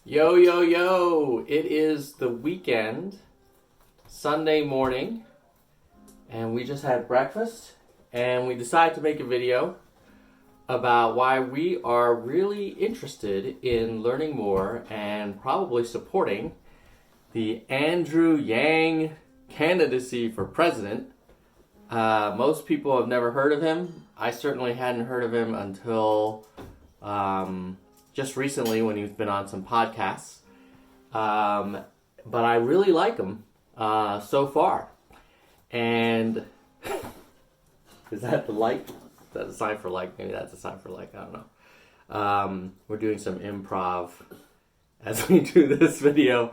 Yo, yo, yo! It is the weekend, Sunday morning, and we just had breakfast, and we decided to make a video about why we are really interested in learning more and probably supporting the Andrew Yang candidacy for president. Most people have never heard of him. I certainly hadn't heard of him until just recently when he's been on some podcasts. But I really like him so far. And is that the like? Is that a sign for like? Maybe that's a sign for like. I don't know. We're doing some improv as we do this video.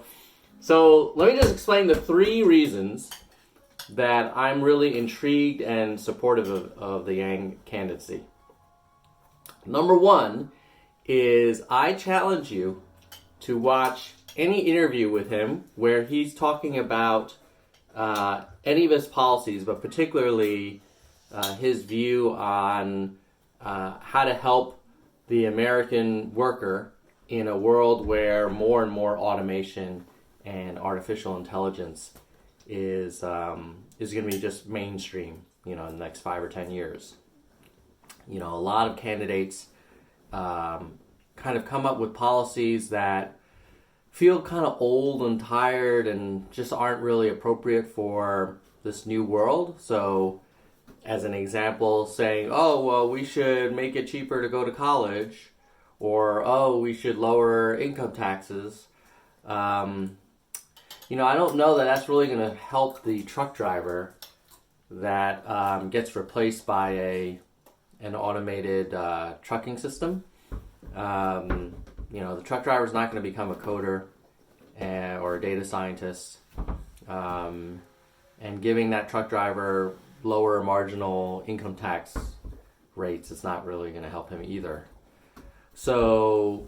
So let me just explain the three reasons that I'm really intrigued and supportive of the Yang candidacy. Number one is I challenge you to watch any interview with him where he's talking about any of his policies, but particularly his view on how to help the American worker in a world where more and more automation and artificial intelligence is going to be just mainstream, in the next 5 or 10 years. A lot of candidates kind of come up with policies that feel kind of old and tired and just aren't really appropriate for this new world. So, as an example, saying, oh, well, we should make it cheaper to go to college, or, oh, we should lower income taxes. I don't know that that's really going to help the truck driver that gets replaced by an automated trucking system. The truck driver is not going to become a coder or a data scientist. And giving that truck driver lower marginal income tax rates is not really going to help him either. So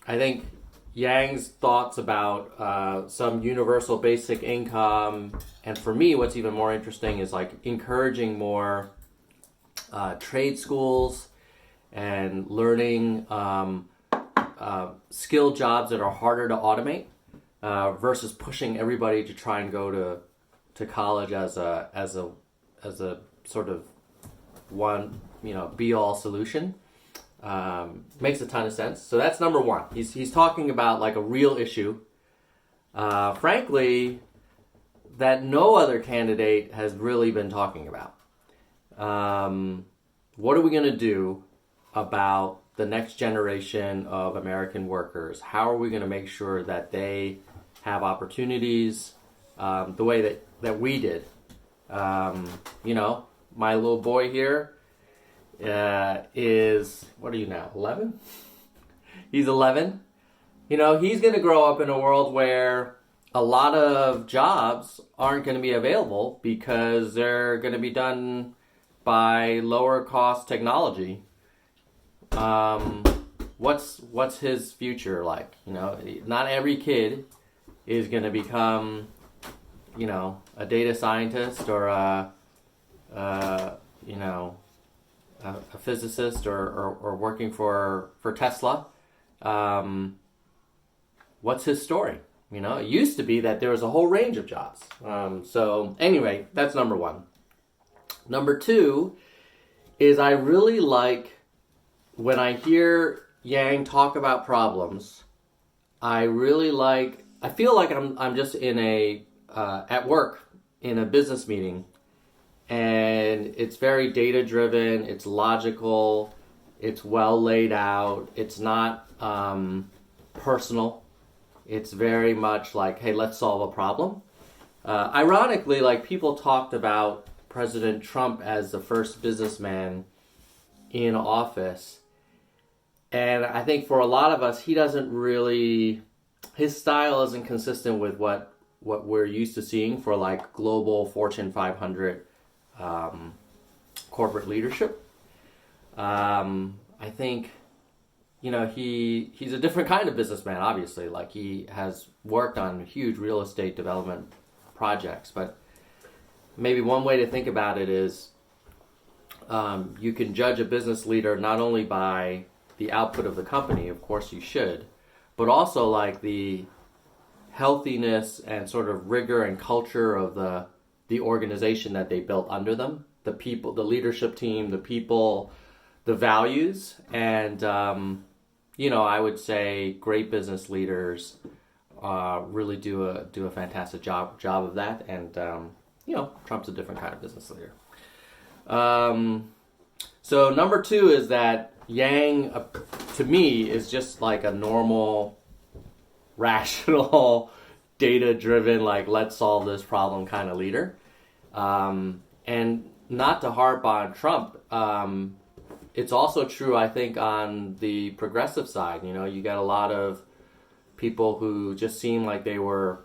I think Yang's thoughts about some universal basic income, and for me what's even more interesting is like encouraging more trade schools and learning skill jobs that are harder to automate versus pushing everybody to try and go to college as a sort of one be all solution. Makes a ton of sense. So that's number one. He's talking about like a real issue, frankly, that no other candidate has really been talking about. What are we going to do about the next generation of American workers? How are we going to make sure that they have opportunities the way that we did? My little boy here is, what are you now, 11? He's 11. He's going to grow up in a world where a lot of jobs aren't going to be available because they're going to be done by lower cost technology. What's his future like? Not every kid is going to become, a data scientist or a physicist or working for Tesla. What's his story? It used to be that there was a whole range of jobs. So anyway, that's number one. Number two is I really like when I hear Yang talk about problems. I feel like I'm just in at work in a business meeting, and it's very data driven, it's logical, it's well laid out, it's not personal. It's very much like, hey, let's solve a problem. Ironically, like people talked about President Trump as the first businessman in office. And I think for a lot of us, his style isn't consistent with what we're used to seeing for like global Fortune 500 corporate leadership. I think, he's a different kind of businessman, obviously. Like he has worked on huge real estate development projects, but maybe one way to think about it is you can judge a business leader not only by the output of the company, of course you should, but also like the healthiness and sort of rigor and culture of the organization that they built under them, the people, the leadership team, the people, the values, and I would say great business leaders really do a fantastic job of that, and Trump's a different kind of business leader. So number 2 is that Yang, to me, is just like a normal, rational, data-driven, like, let's solve this problem kind of leader. And not to harp on Trump, it's also true, I think, on the progressive side. You got a lot of people who just seem like they were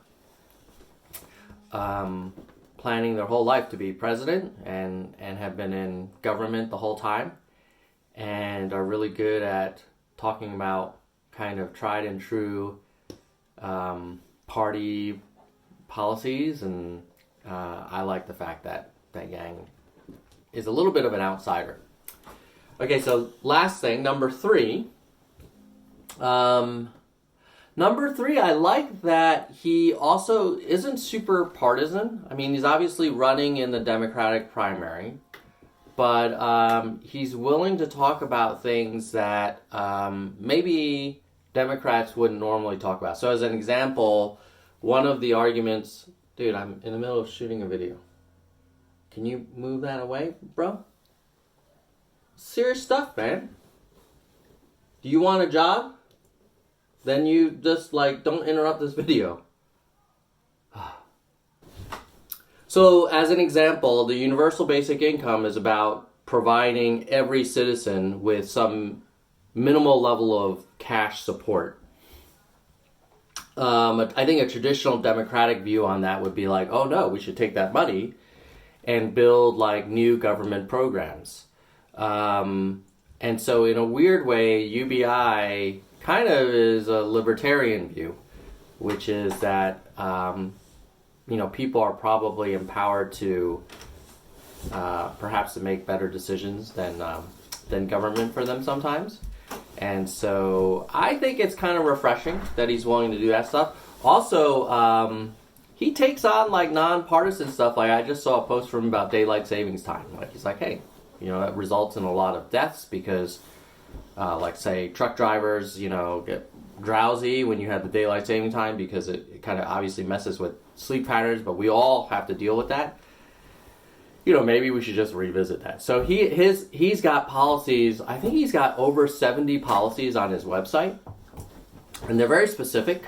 planning their whole life to be president and have been in government the whole time and are really good at talking about kind of tried and true party policies, and I like the fact that Yang is a little bit of an outsider. Okay, so last thing, number 3. Number 3, I like that he also isn't super partisan. I mean, he's obviously running in the Democratic primary, but he's willing to talk about things that maybe Democrats wouldn't normally talk about. So as an example, one of the arguments... Dude, I'm in the middle of shooting a video. Can you move that away, bro? Serious stuff, man. Do you want a job? Then you just, don't interrupt this video. So, as an example, the universal basic income is about providing every citizen with some minimal level of cash support. I think a traditional Democratic view on that would be like, oh no, we should take that money and build new government programs. And so in a weird way, UBI kind of is a libertarian view, which is that, people are probably empowered to perhaps to make better decisions than government for them sometimes. And so I think it's kind of refreshing that he's willing to do that stuff. Also, he takes on nonpartisan stuff. I just saw a post from him about daylight savings time. He's like, hey, that results in a lot of deaths because, say, truck drivers, get drowsy when you have the daylight saving time because it kind of obviously messes with sleep patterns, but we all have to deal with that. Maybe we should just revisit that. So he's got policies. I think he's got over 70 policies on his website, and they're very specific.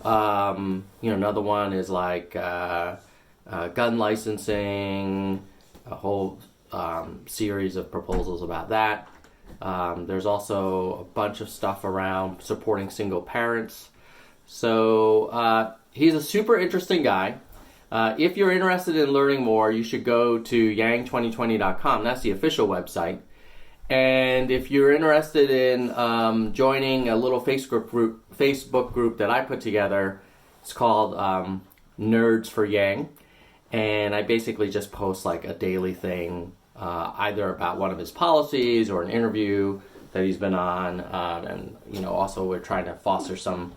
Another one is gun licensing, a whole series of proposals about that. There's also a bunch of stuff around supporting single parents. So he's a super interesting guy. If you're interested in learning more, you should go to yang2020.com. That's the official website. And if you're interested in joining a little Facebook group that I put together, it's called Nerds for Yang. And I basically just post a daily thing, either about one of his policies or an interview that he's been on. And also we're trying to foster some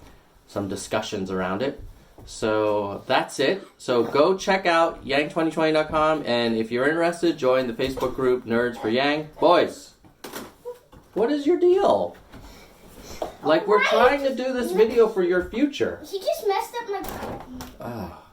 discussions around it. So that's it. So go check out yang2020.com, and if you're interested, join the Facebook group Nerds for Yang. Boys, what is your deal? We're trying to do this video for your future. He just messed up my... Oh.